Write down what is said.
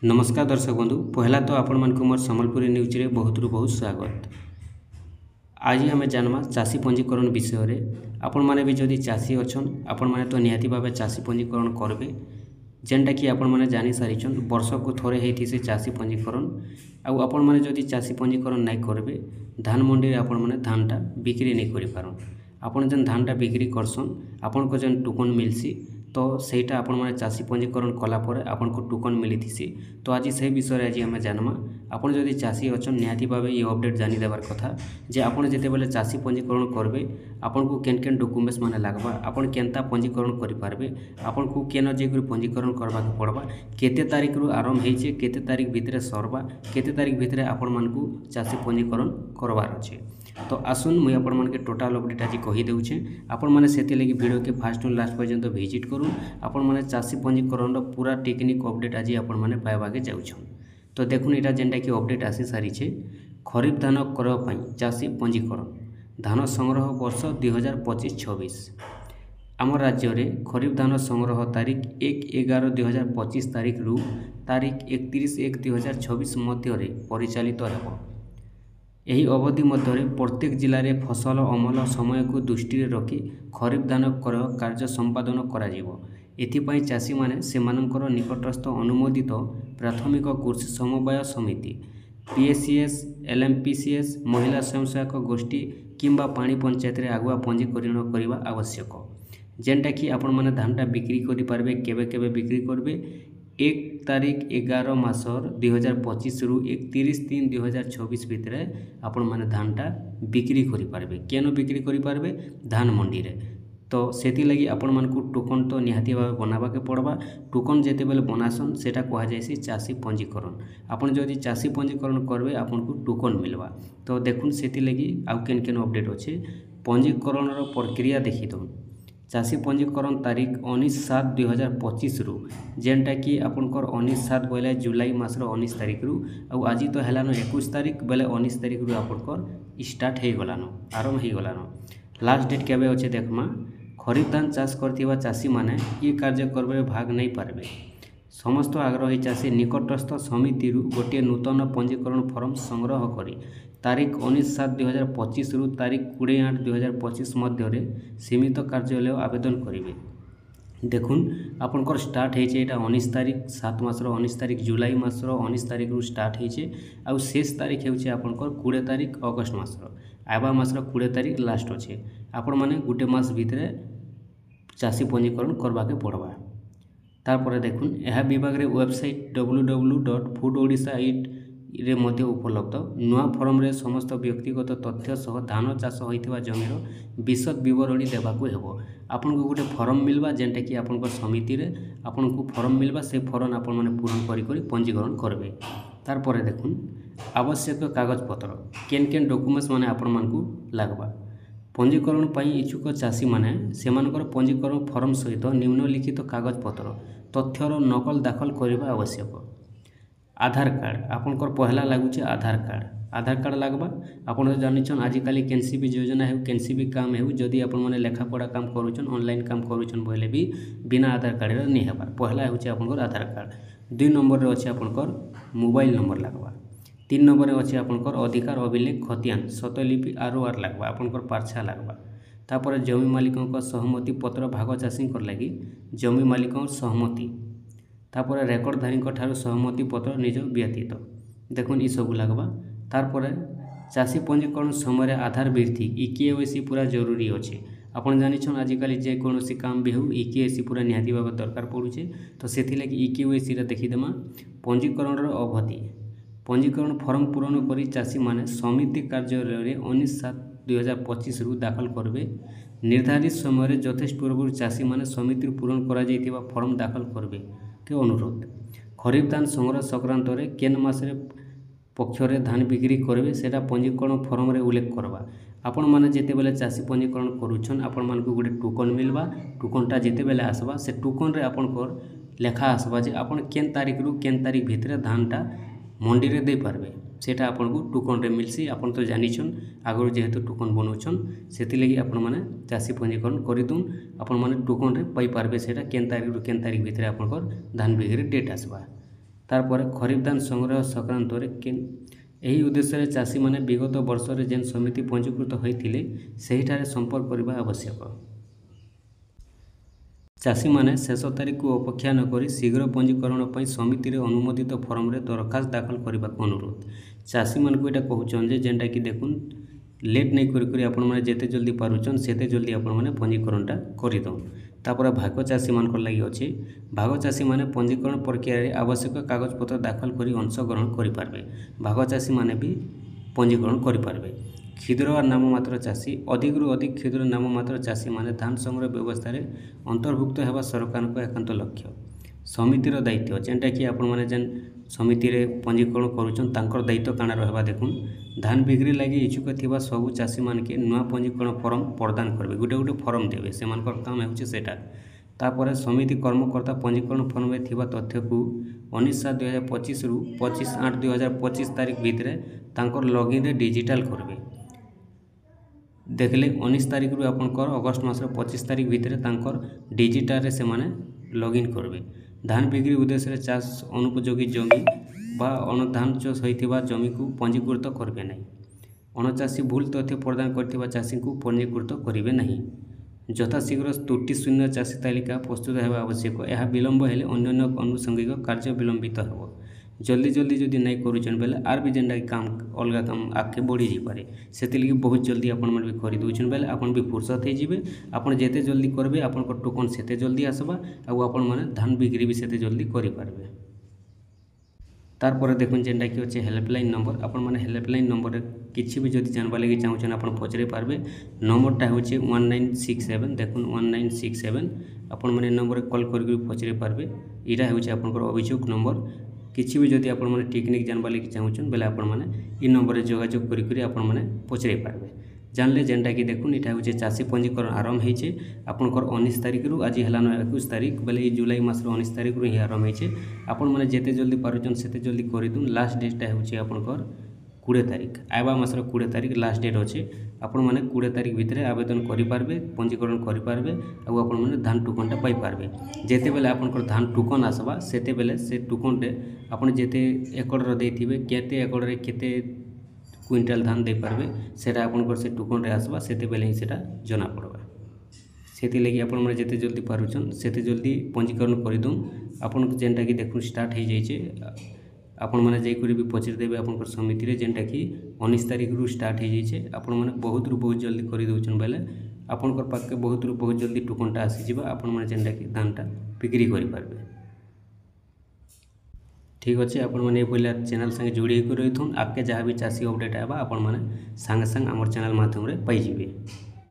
नमस्कार दर्शक बंधु पहला तो आपण मान मोर संबलपुरी न्यूज रे बहुत बहुत स्वागत। आज आम जानमा चाषी पंजीकरण विषय रे। आपण माने भी जदि चाषी अछन आपण माने तो निहाती भावे चाषी पंजीकरण करबे, जेनटा कि आपण माने जानि सारिछन वर्ष को थोरे हेथि से चाषी पंजीकरण। आउ आपण माने जदि चाषी पंजीकरण नाइ करबे धान मंडी रे आपण माने धानटा बिक्री नहीं करि पारन। आपण जेन धानटा बिक्री करसन आपण को जेन टोकन मिलसी तो सेटा आपण माने चाषी पंजीकरण कला परे आपण को टोकन मिलिथिसी। तो आज से विषय आज आम जानमा आपण जदि चाषी अछन निहाती भावे ये अपडेट जानि देबार कथा जे आपण जेते बेले चाषी पंजीकरण करबे आपण को केन केन डॉक्यूमेंट्स माने लागबा, आपण केनता पंजीकरण करि पारबे, आपण को केन जे पंजीकरण करबा के पड़बा, केते तारीख रु आरंभ हेचे, केते तारीख भितरे सरबा, केते तारीख भितरे आपण मानकू चाषी पंजीकरण करबार अछि। तो आसुन मुई आपण मानके टोटल अपडेट आज कहि देउछे। आपण माने सेति लागि वीडियो के फास्ट टू लास्ट पर्यंत विजिट करूँ। आपण माने चाषी पंजीकरण पूरा टेक्निक अपडेट आज आपण माने पाइबाके जाउछन। तो देखुन एटा जेनटा कि अपडेट आसी सारिछे खरीफ धान करबा पई चाषी पंजीकरण धान संग्रह वर्ष 2025-26। आम राज्य में खरीफ धान संग्रह तारीख 1/11/2025 तारीख रु तारीख 31/1/2026 मध्य परिचालित हेब। यही अवधि मध्य प्रत्येक जिले में फसल अमल समय को दृष्टि रखी खरीफ धान क्रय कार्य संपादन करा। एथिपाई चाषी माने सेमानंकर निकटस्थ अनुमोदित प्राथमिक कृषि समवाय समिति पीएसीएस, एलएमपीसीएस, महिला स्वयं सहायक गोष्ठी किंबा पानी पंचायत रे आगुआ पंजीकरण करने आवश्यक। जेनटा कि आपण माने धानटा बिक्री करि पारबे केबे केबे बिक्री करबे 1 तारीख 11 मासर 2025 रु 31/3/2026 भितर आपण माने धानटा बिक्री करि पारबे। केनो बिक्री करि पारबे धान मंडी रे। तो सेति लगी आपण मानकू टोकन तो निहाती भावे बनाबा के पड़बा। टोकन जेते बेले बनासन सेटा कहा जायसी चाषी पंजीकरण। आपण जदि चाषी पंजीकरण करबे आपण को टोकन मिलबा। तो देखुन सेति लगी आउ केन केन अपडेट अछि पंजीकरण रो प्रक्रिया देखि दो। चाषी पंजीकरण तारीख 19/7/2025 रु जेनटा कि आपनकर 19/7 बोले जुलाई मासर 19 तारीख रु आउ आज तो हेलानो 21 तारीख बोले 19 तारीख रु आपनकर स्टार्ट हे गलानो आरंभ हे गलानो। लास्ट डेट केबे अछि देखमा खरीफ धान चाष करथिबा चाषी माने ये कार्य करबे भाग नहीं पारबे। समस्त आग्रही चाषी निकटस्थ समिति गोटे नूतन पंजीकरण फॉर्म संग्रह करी तारीख 19/7/2025 रु तारीख 20/8/2025 मध्य सीमित कार्यालय आवेदन करेंगे। देखुन आपनकर स्टार्ट होइछे एटा 19 तारीख 7 मासर 19 तारीख जुलाई मासर 19 तारीख रु स्टार्ट होइछे आउ शेष तारीख होइछे आपनकर 20 तारीख अगस्त मासर आबा मासर 20 तारीख लास्ट अच्छे। आपण माने गुटे मास भितरे चाषी पंजीकरण करबा के पड़बा। तारपरे देखुन यह विभाग रे वेबसाइट www.foododisha रे मध्य उपलब्ध नुआ फॉर्म रे समस्त व्यक्तिगत तथ्य सह धान चाष होइथिबा जमीर विशद विवरणी देबाकू हेबो। आपन को गुटे फॉर्म मिलबा जेनटा कि आपन को समिति रे आपन को फॉर्म मिलबा से फॉर्म आपन माने पूर्ण करी करी पंजीकरण करबे। तारपरे देखुन आवश्यक कागज पत्र केन केन डॉक्यूमेंट्स माने आपन मानकू लागबा। पंजीकरण पई इच्छुक चाषी माने सेमानकर पंजीकरण फॉर्म सहित निम्नलिखित कागज पत्र तथ्यर नकल दाखल करबा आवश्यक। आधार कार्ड आपनकर पहला लागुचे आधार कार्ड लागबा। आपण तो जानिछन आजिकाली केनसी भी योजना है केनसी भी काम है जदि आपण माने लेखा पढ़ा काम करूछन ऑनलाइन काम करूछन बोले भी बिना आधार कार्ड रे नहीं हेबार। पहला होचे आपनकर आधार कार्ड। 2 नंबर रे अछि आपनकर मोबाइल नंबर लागबा। 3 नंबर रे अछि आपनकर अधिकार अभिलेख खतियान स्वतलिपि आरओआर लागबा आपनकर पार्छा लागबा। तापर जमी मालिकक सहमति पत्र भाग चाषी कर लगी जमी मालिकक सहमति। तापर रेकर्डधारी ठारू सहमति पत्र निज व्यतीत देखुन ई सब लागबा। तारपर चाषी पंजीकरण समय आधार वृद्धि ईकेवाईसी पूरा जरूरी अच्छे। आपन जानिछन आजिकाली जे कोनोसी काम भी हो ईकेवाईसी पूरा निहाती भाव दरकार पड़ुचे। तो सेथि लगी ईकेवाईसी रे देखिदेमा पंजीकरण रो अवधि पंजीकरण फॉर्म पूरण करी चाषी माने समिति कार्यालय रे 19/7/2025 रु दाखल करबे। निर्धारित समय रे यथेष्ट पूर्व चाषी माने समिति पूरण करा जाइतिबा फॉर्म दाखल करबे के अनुरोध। खरीफ धान संग्रह संक्रांत रे केन मास रे पक्षरे धान बिक्री करबे सेटा पंजीकरण फॉर्म रे उल्लेख करबा। आपण माने जेते बेले चाषी पंजीकरण करूछन आपण मान को गुटे टोकन मिलबा। टोकनटा जेते बेले आसबा से टोकन रे आपण को लेखा आसबा जे आपण केन तारीख रु केन तारीख भितरे धानटा मंडी रे दे पारबे। सेटा आपन को टोकन रे मिलसी। आपन तो जानिछन आगु जेहेतु टोकन बनाउछन सेति लगी आपन माने चासी पंजीकरण करि दुन। आपन माने टोकन रे पाई पारबे सेटा केन तारिख रु केन तारिख भितरे आपनकर धान बिक्री डेट आसबा। तार पर खरीफ धान संग्रह संक्रांत रे एही उद्देश्य चाषी माने विगत वर्ष रे जेन समिति पंजीकृत होइथिले सेहिठारे संपर्क करबा आवश्यक। चाषी माने शेष तारीख को अपेक्षा न करी शीघ्र पंजीकरण पई समिति रे अनुमोदित फॉर्म रे दरखास्त दाखल करबा अनुरोध। चाषी मान को एटा कहउछन जे जेंटा कि देखुन लेट नहीं करी आपण माने जेते जल्दी पारुछन सेते जल्दी आपण माने पंजीकरणटा करि दउन। तापर भाग चाषी मान लगी अच्छे भाग चाषी माने पंजीकरण प्रक्रिया रे आवश्यक कागज पत्र दाखल करी अंशग्रहण करि पारबे। भाग चाषी माने भी पंजीकरण करि पारबे। क्षुद्र और नाममात्र चाषी अधिक रु अधिक क्षुद्र नाममात्र चाषी माने धान संग्रह व्यवस्था रे अंतर्भुक्त हेबा सरकार को एकांत लक्ष्य। समितिर दायित्व जेनटा कि आपण माने जेन समिति रे पंजीकरण करूछन तांकर दायित्व काना रहबा देखुन धान बिक्री लगी इच्छुक थिबा सब चाषी मान के नुआ पंजीकरण फॉर्म प्रदान करबे। गोटे गोटे फॉर्म देबे सेमानकर काम हेउछि सेटा। तापर समिति कर्मकर्ता पंजीकरण फॉर्म में थिबा तथ्य को 19/7/2025 रु 25/8/2025 तारीख भितरे तांकर लॉगिन रे डिजिटल करबे। देखले 19 तारीख रु आपनकर अगस्त मास 25 तारीख भितरे तांकर डिजिटल रे से माने लॉगिन करबे। धान बिक्री उद्देश्य रे चाष अनुपयोगी जमी बा अणधान चाष होइथिबा जमी को पंजीकृत करबे नहीं। अणचाषी भूल तथ्य प्रदान करथिबा चाषी को पंजीकृत करिवे नहीं। यथाशीघ्र त्रुटि शून्य चाषी तालिका प्रस्तुत हेबा आवश्यक। यह विलंब हेले अन्य अनुषंगिक कार्य विलंबित हेबो। जल्दी जल्दी जदि नहीं करूछन बेले आर भी जेंडा काम अलगा काम आगे बढ़ी जी पारे सेति लगी बहुत जल्दी आपण मन भी करि दोछन बेले आपण भी फुर्सत हे जिवे। आपण जेते जल्दी करबे आपण को टोकन सेते जल्दी आसबा आ आपण माने धान बिक्री भी सेते जल्दी करि पारबे। तार पर देखुन जेंडा कि अछि हेल्पलाइन नंबर। आपण माने हेल्पलाइन नंबर किछि भी जदि जानबा लागि चाहउछन आपण पचरे पारबे। नंबरटा होछि 1967 देखुन 1967 आपण माने नंबर कॉल करके पचरे पारबे। इरा होछि आपनकर अभियोग नंबर। किछि भी जदि आपण माने टेक्निक जानबा लागि चाहउछन बेले आपण माने इ नंबर रे जोगाजोग करि करि आपण माने पचरे पारबे। जानले जेंटा कि देखुन इटा होछि चाषी पंजीकरण आरंभ हेछे आपनकर 19 तारीख रु आज हेलानो 21 तारीख बेले जुलाई मास रो 19 तारीख रु ही आरंभ हेछे। आपण माने जेते जल्दी पारुछन सेते जल्दी करि दुन। लास्ट डेटटा होछि आपनकर 20 तारीख आबा मास रो 20 तारीख लास्ट डेट अछि। आपण माने 20 तारीख भितरे आवेदन करि पारबे पंजीकरण करि पारबे आ आपण माने धान टोकनटा पाई पारबे। जेते बेले आपनकर धान टोकन आसबा सेते बेले से टोकन रे आपण जेते एकड़ रो देथिबे केते एकड़ रे केते क्विंटाल धान दे पारबे सेटा आपनकर से टोकन रे आसबा सेते बेले ही सेटा जना पड़बा। सेति लगी आपण माने जेते जल्दी पारुछन सेते जल्दी पंजीकरण करि दुन। आपण जेंटा कि देखुन स्टार्ट हे जाइछे आपण माने जाई करी भी पचर देबे आपनकर समिति रे जेंटा कि 19 तारीख रु स्टार्ट हे जाइछे। आपण माने बहुत रु बहुत जल्दी करि दोछन बेले आपनकर पाके बहुत रु बहुत जल्दी टोकनटा आसी जिबा। आपण माने जेंटा कि धानटा बिक्री करि पारबे। ठीक अच्छे आपण मैंने पहले चैनल संगे जोड़ी रही थुन आगे जहाँ भी चाषी अपडेट आवा आपण मैंने संगे संग आमर चैनल माध्यम रे पाई जिबे।